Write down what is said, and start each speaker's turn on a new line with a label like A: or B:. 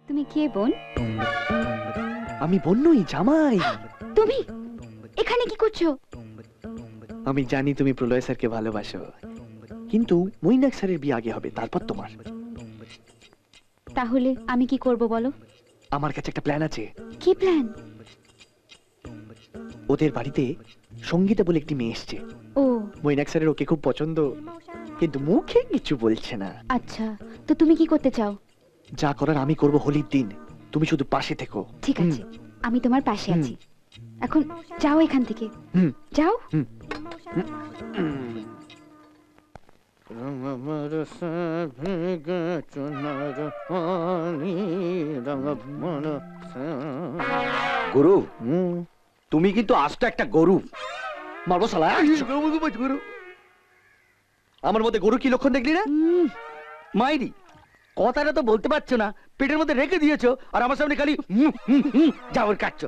A: তুমি কে বোন?
B: আমি বোন নই, জামাই।
A: তুমি এখানে কি করছো?
B: আমি জানি তুমি প্রলয় স্যারকে ভালোবাসো, কিন্তু মৈনাক স্যারের বিয়ে আগে হবে, তারপর তোমার।
A: তাহলে আমি কি করব বলো?
B: আমার কাছে একটা প্ল্যান আছে।
A: কি প্ল্যান?
B: ওদের বাড়িতে সঙ্গীতা বলে একটি মেয়ে এসছে।
A: ও
B: মৈনাক স্যারের ওকে খুব পছন্দ, কিন্তু মুখে কিছু বলছে না।
A: আচ্ছা, তো তুমি কি করতে চাও?
B: যা করার আমি করব হোলির দিন, তুমি শুধু পাশে থেকো।
A: ঠিক আছে, আমি তোমার পাশে আছি। এখন যাও এখান থেকে,
B: হুম।
A: যাও।
C: গুরু, তুমি কিন্তু আস্ত একটা গরু।
B: মারবো শালা। গরু? আমার মধ্যে গরু কি লক্ষণ দেখলি না?
C: মাইরি, কথাটা তো বলতে পারছো না, পেটের মধ্যে রেখে দিয়েছো আর আমার সামনে খালি যাওয়ার কাটছো।